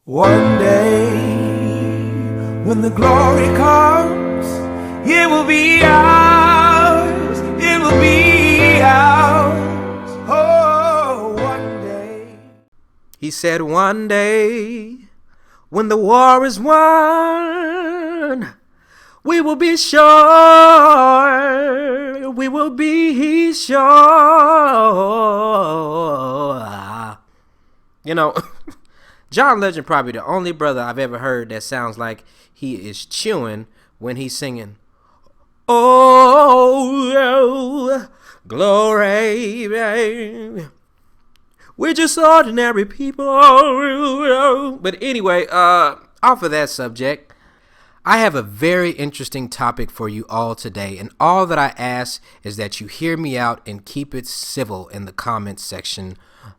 One day, when the glory comes, it will be ours, it will be ours. Oh, one day. He said one day, when the war is won, we will be sure, we will be sure. You know, John Legend probably the only brother I've ever heard that sounds like he is chewing when he's singing. Oh, glory, we're just ordinary people. But anyway, off of that subject, I have a very interesting topic for you all today, and all that I ask is that you hear me out and keep it civil in the comments section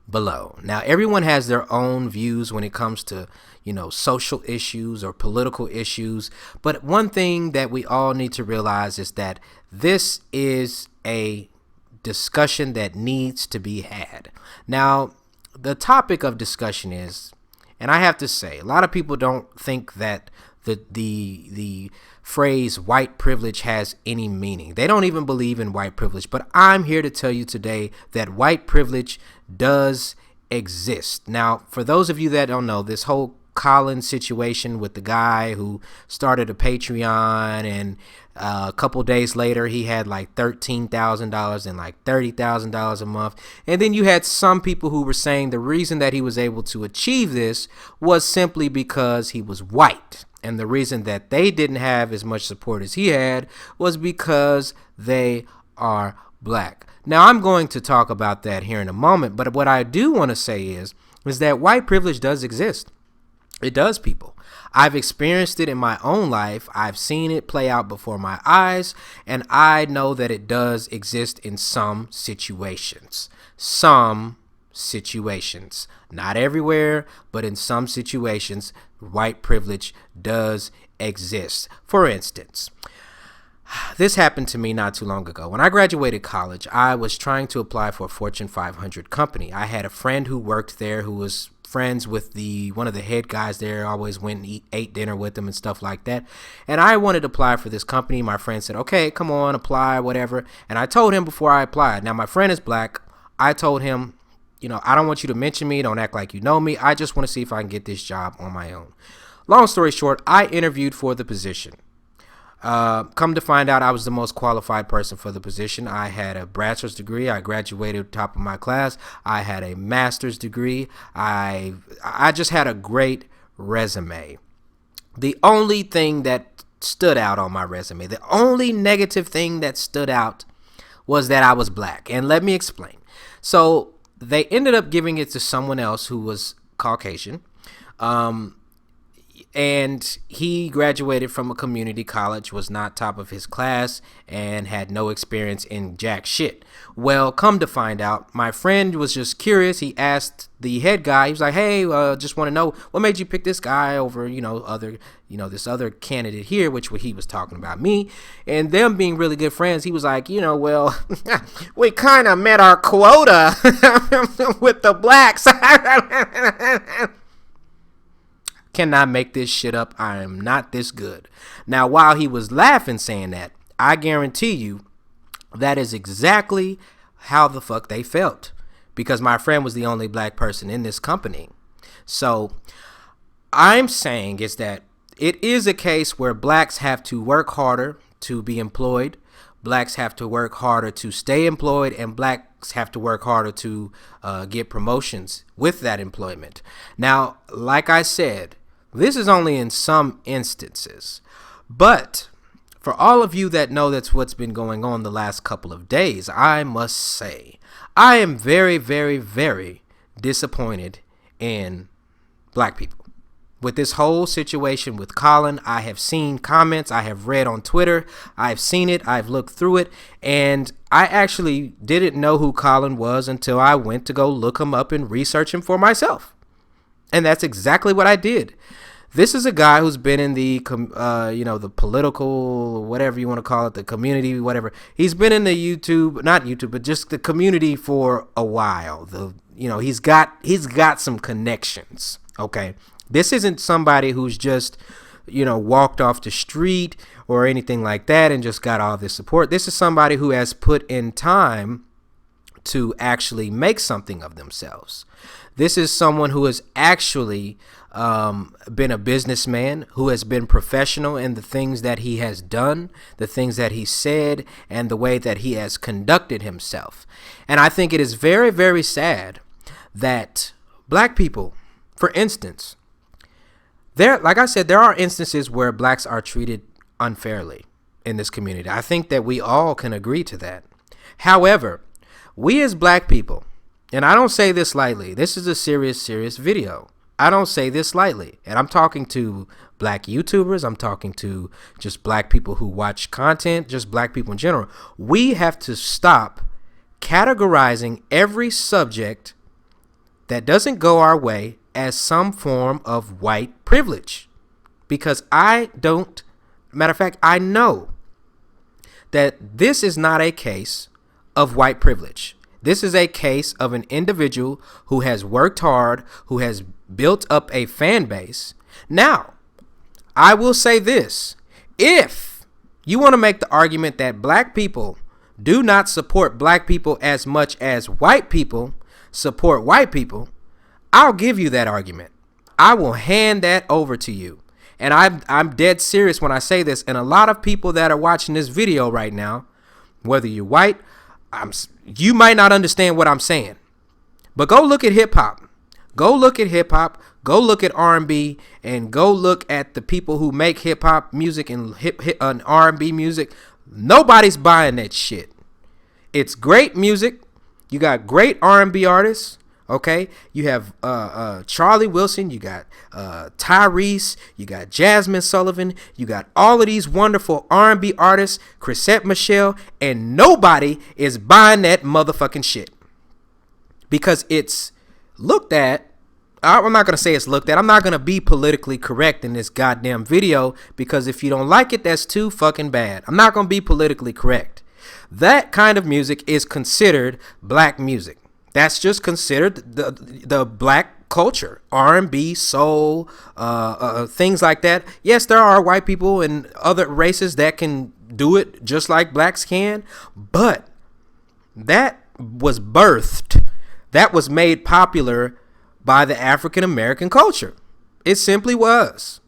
below. Now, everyone has their own views when it comes to, social issues or political issues, but one thing that we all need to realize is that this is a discussion that needs to be had. Now, the topic of discussion is, and I have to say, a lot of people don't think that the phrase white privilege has any meaning. They don't even believe in white privilege, but I'm here to tell you today that white privilege does exist. Now, for those of you that don't know, this whole Colin situation with the guy who started a Patreon, and a couple days later he had like $13,000 and like $30,000 a month, and then you had some people who were saying the reason that he was able to achieve this was simply because he was white, and the reason that they didn't have as much support as he had was because they are black. Now, I'm going to talk about that here in a moment, but what I do want to say is that white privilege does exist. It does, people. I've experienced it in my own life. I've seen it play out before my eyes, and I know that it does exist in some situations. Some situations. Not everywhere, but in some situations, white privilege does exist. For instance, this happened to me not too long ago. When I graduated college, I was trying to apply for a Fortune 500 company. I had a friend who worked there who was friends with one of the head guys there. I always went and ate dinner with them and stuff like that. And I wanted to apply for this company. My friend said, okay, come on, apply, whatever. And I told him before I applied. Now, my friend is black. I told him, I don't want you to mention me. Don't act like you know me. I just want to see if I can get this job on my own. Long story short, I interviewed for the position. Come to find out, I was the most qualified person for the position. I had a bachelor's degree. I graduated top of my class. I had a master's degree. I just had a great resume. The only thing that stood out on my resume, the only negative thing that stood out was that I was black. And let me explain. So they ended up giving it to someone else who was Caucasian. And he graduated from a community college, was not top of his class, and had no experience in jack shit. Well, come to find out, my friend was just curious. He asked the head guy, he was like, hey, just want to know what made you pick this guy over, this other candidate here, which he was talking about me. And them being really good friends, he was like, well, we kind of met our quota with the blacks. Cannot make this shit up. I am not this good. Now, while he was laughing saying that, I guarantee you that is exactly how the fuck they felt, because my friend was the only black person in this company. So I'm saying is that it is a case where blacks have to work harder to be employed. Blacks have to work harder to stay employed, and blacks have to work harder to get promotions with that employment. Now, like I said, this is only in some instances, but for all of you that know that's what's been going on the last couple of days, I must say I am very, very, very disappointed in black people. With this whole situation with Colin, I have seen comments, I have read on Twitter, I've seen it, I've looked through it, and I actually didn't know who Colin was until I went to go look him up and research him for myself. And that's exactly what I did. This is a guy who's been in the political, whatever you want to call it, the community, whatever. He's been in the not YouTube, but just the community for a while. He's got some connections. Okay. This isn't somebody who's just, walked off the street or anything like that and just got all this support. This is somebody who has put in time to actually make something of themselves. This is someone who has actually been a businessman, who has been professional in the things that he has done, the things that he said, and the way that he has conducted himself. And I think it is very, very sad that black people, for instance, like I said, there are instances where blacks are treated unfairly in this community. I think that we all can agree to that. However, we as black people, and I don't say this lightly, this is a serious, serious video. I don't say this lightly. And I'm talking to black YouTubers. I'm talking to just black people who watch content, just black people in general. We have to stop categorizing every subject that doesn't go our way as some form of white privilege. Because matter of fact, I know that this is not a case of white privilege. This is a case of an individual who has worked hard, who has built up a fan base. Now, I will say this. If you want to make the argument that black people do not support black people as much as white people support white people, I'll give you that argument. I will hand that over to you. And I'm dead serious when I say this. And a lot of people that are watching this video right now, whether you're white, you might not understand what I'm saying. But go look at hip hop. Go look at hip hop. Go look at R&B, and go look at the people who make hip hop music and R&B music. Nobody's buying that shit. It's great music. You got great R&B artists. Okay, you have Charlie Wilson, you got Tyrese, you got Jasmine Sullivan, you got all of these wonderful R&B artists, Chrisette Michele, and nobody is buying that motherfucking shit because it's looked at. I'm not going to say it's looked at. I'm not going to be politically correct in this goddamn video because if you don't like it, that's too fucking bad. I'm not going to be politically correct. That kind of music is considered black music. That's just considered the black culture, R&B, soul, things like that. Yes, there are white people and other races that can do it just like blacks can, but that was birthed, that was made popular by the African American culture. It simply was.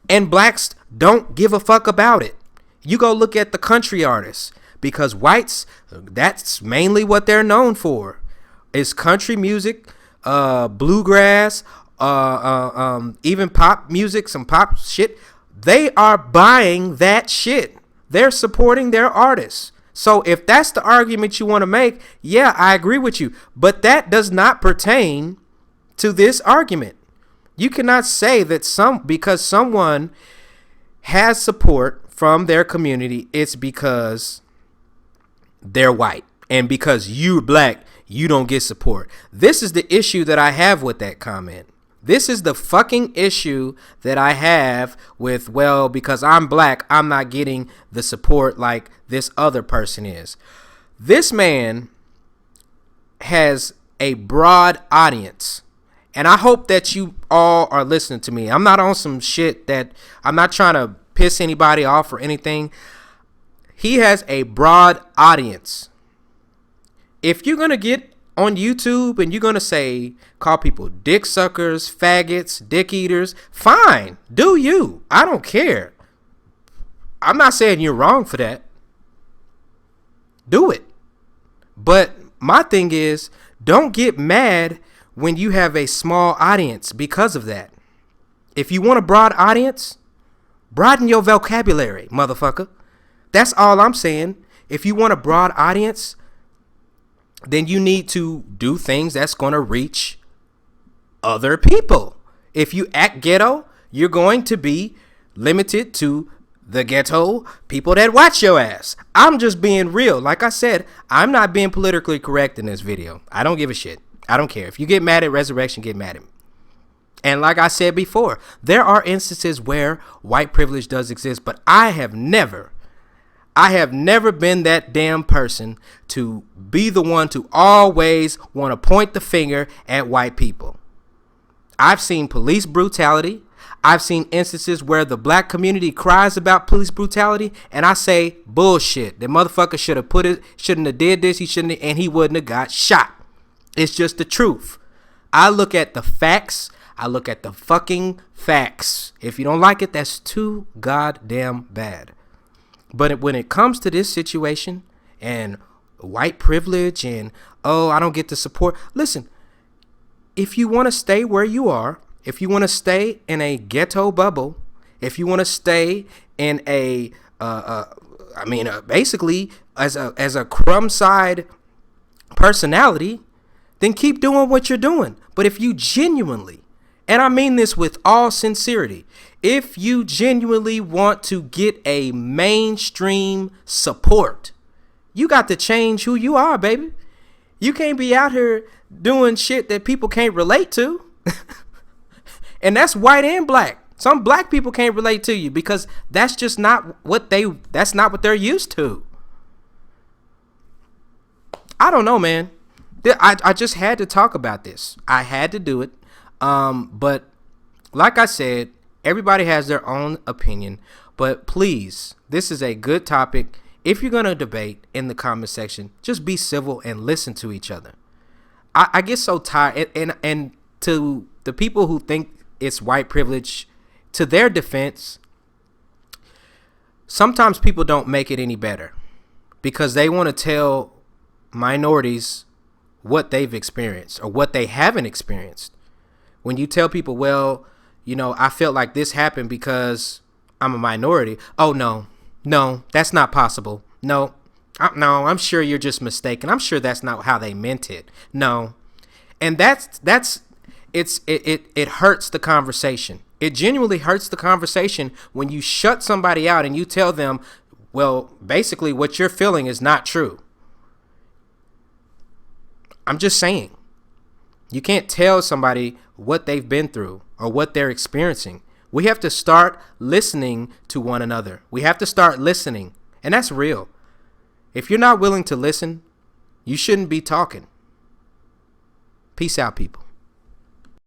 And blacks don't give a fuck about it. You go look at the country artists. Because whites, that's mainly what they're known for. It's country music, bluegrass, even pop music, some pop shit. They are buying that shit. They're supporting their artists. So if that's the argument you want to make, yeah, I agree with you. But that does not pertain to this argument. You cannot say that because someone has support from their community, it's because they're white, and because you're black, you don't get support. This is the issue that I have with that comment. This is the fucking issue that I have with, well, because I'm black, I'm not getting the support like this other person is. This man has a broad audience, and I hope that you all are listening to me. I'm not on some shit that I'm not trying to piss anybody off or anything. He has a broad audience. If you're going to get on YouTube and you're going to call people dick suckers, faggots, dick eaters, fine. Do you. I don't care. I'm not saying you're wrong for that. Do it. But my thing is, don't get mad when you have a small audience because of that. If you want a broad audience, broaden your vocabulary, motherfucker. That's all I'm saying. If you want a broad audience, then you need to do things that's going to reach other people. If you act ghetto, you're going to be limited to the ghetto people that watch your ass. I'm just being real. Like I said, I'm not being politically correct in this video. I don't give a shit. I don't care. If you get mad at Resurrection, get mad at me. And like I said before, there are instances where white privilege does exist, but I have never been that damn person to be the one to always want to point the finger at white people. I've seen police brutality. I've seen instances where the black community cries about police brutality, and I say bullshit. The motherfucker shouldn't have did this. And he wouldn't have got shot. It's just the truth. I look at the facts. I look at the fucking facts. If you don't like it, that's too goddamn bad. But when it comes to this situation and white privilege and, oh, I don't get the support. Listen, if you want to stay where you are, if you want to stay in a ghetto bubble, if you want to stay in basically as a crumb side personality, then keep doing what you're doing. But if you genuinely, and I mean this with all sincerity, if you genuinely want to get a mainstream support, you got to change who you are, baby. You can't be out here doing shit that people can't relate to. And that's white and black. Some black people can't relate to you because that's just not what they're used to. I don't know, man. I just had to talk about this. I had to do it. But like I said, everybody has their own opinion. But please, this is a good topic. If you're going to debate in the comment section, just be civil and listen to each other. I get so tired. And to the people who think it's white privilege, to their defense, sometimes people don't make it any better because they want to tell minorities what they've experienced or what they haven't experienced. When you tell people, well, you know, I felt like this happened because I'm a minority. Oh, no, that's not possible. No, I'm sure you're just mistaken. I'm sure that's not how they meant it. No. And it hurts the conversation. It genuinely hurts the conversation when you shut somebody out and you tell them, well, basically what you're feeling is not true. I'm just saying. You can't tell somebody what they've been through or what they're experiencing. We have to start listening to one another. We have to start listening. And that's real. If you're not willing to listen, you shouldn't be talking. Peace out, people.